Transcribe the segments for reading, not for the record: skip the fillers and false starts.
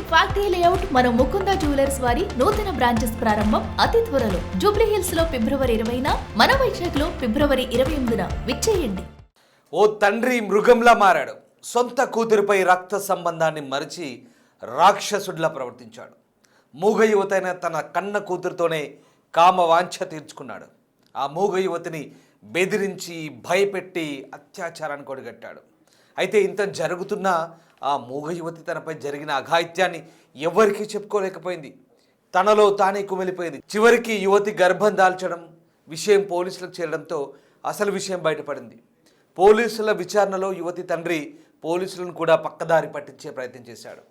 Factory layout మన Mukunda jewellers వారి నూతన బ్రాంచెస్ ప్రారంభం అతి త్వరలో జూబ్లీ హిల్స్ లో ఫిబ్రవరి 20న, మన వైజాగ్ లో ఫిబ్రవరి 28న విచ్చేయండి. ఓ తండ్రి మృగంలా మారాడు. సొంత కూతురిపై రక్త సంబంధాన్ని మరిచి రాక్షసుడిలా ప్రవర్తించాడు. మూగ యువతైన తన కన్న కూతురుతోనే కామవాంఛ తీర్చుకున్నాడు. ఆ మూగ యువతిని బెదిరించి భయపెట్టి అత్యాచారానికి ఒడిగట్టాడు. అయితే ఇంత జరుగుతున్నా ఆ మూగ యువతి తనపై జరిగిన అఘాయిత్యాన్ని ఎవరికీ చెప్పుకోలేకపోయింది. తనలో తానే కుమిలిపోయింది. చివరికి యువతి గర్భం దాల్చడం విషయం పోలీసులకు చేరడంతో అసలు విషయం బయటపడింది. పోలీసుల విచారణలో యువతి తండ్రి పోలీసులను కూడా పక్కదారి పట్టించే ప్రయత్నం చేశాడు.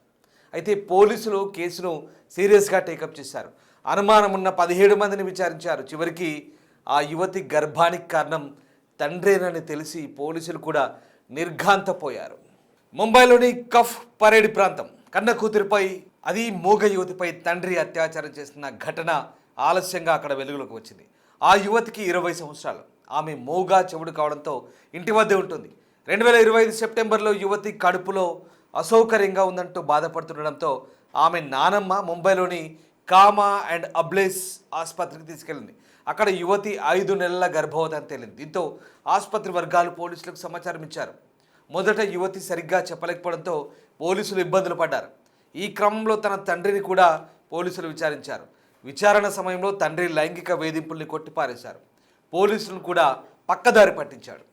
అయితే పోలీసులు కేసును సీరియస్గా టేకప్ చేశారు. అనుమానం ఉన్న 17 మందిని విచారించారు. చివరికి ఆ యువతి గర్భానికి కారణం తండ్రేనని తెలిసి పోలీసులు కూడా నిర్ఘాంతపోయారు. ముంబైలోని కఫ్ పరేడ్ ప్రాంతం కన్న కూతురిపై, అది మూగ యువతిపై తండ్రి అత్యాచారం చేసిన ఘటన ఆలస్యంగా అక్కడ వెలుగులోకి వచ్చింది. ఆ యువతికి 20 సంవత్సరాలు. ఆమె మూగా చెవుడు కావడంతో ఇంటి వద్దే ఉంటుంది. 2025 సెప్టెంబర్లో యువతి కడుపులో అసౌకర్యంగా ఉందంటూ బాధపడుతుండడంతో ఆమె నానమ్మ ముంబైలోని కామా అండ్ అబ్లేస్ ఆసుపత్రికి తీసుకెళ్ళింది. అక్కడ యువతి 5 నెలల గర్భవతి అని తేలింది. దీంతో ఆసుపత్రి వర్గాలు పోలీసులకు సమాచారం ఇచ్చారు. మొదట యువతి సరిగ్గా చెప్పలేకపోవడంతో పోలీసులు ఇబ్బందులు పడ్డారు. ఈ క్రమంలో తన తండ్రిని కూడా పోలీసులు విచారించారు. విచారణ సమయంలో తండ్రి లైంగిక వేధింపుల్ని కొట్టిపారేశారు. పోలీసులను కూడా పక్కదారి పట్టించాడు.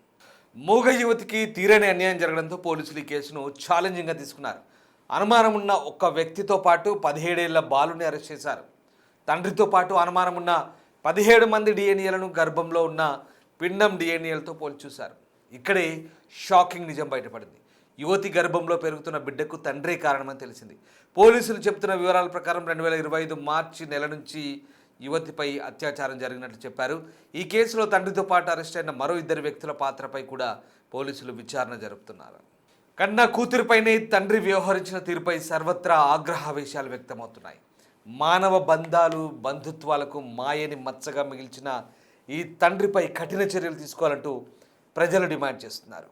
మూగ యువతికి తీరని అన్యాయం జరగడంతో పోలీసులు ఈ కేసును ఛాలెంజింగ్గా తీసుకున్నారు. అనుమానం ఉన్న ఒక్క వ్యక్తితో పాటు 17 ఏళ్ల బాలుని అరెస్ట్ చేశారు. తండ్రితో పాటు అనుమానం ఉన్న 17 మంది డిఎన్ఏలను గర్భంలో ఉన్న పిండం డిఎన్ఏలతో పోల్చి చూశారు. ఇక్కడే షాకింగ్ నిజం బయటపడింది. యువతి గర్భంలో పెరుగుతున్న బిడ్డకు తండ్రే కారణమని తెలిసింది. పోలీసులు చెబుతున్న వివరాల ప్రకారం 2025 మార్చి నెల నుంచి యువతిపై అత్యాచారం జరిగినట్లు చెప్పారు. ఈ కేసులో తండ్రితో పాటు అరెస్ట్ అయిన మరో 2 వ్యక్తుల పాత్రపై కూడా పోలీసులు విచారణ జరుపుతున్నారు. కన్న కూతురిపైనే తండ్రి వ్యవహరించిన తీరుపై సర్వత్రా ఆగ్రహావేశాలు వ్యక్తమవుతున్నాయి. మానవ బంధాలు, బంధుత్వాలకు మాయని మచ్చగా మిగిల్చిన ఈ తండ్రిపై కఠిన చర్యలు తీసుకోవాలంటూ ప్రజలు డిమాండ్ చేస్తున్నారు.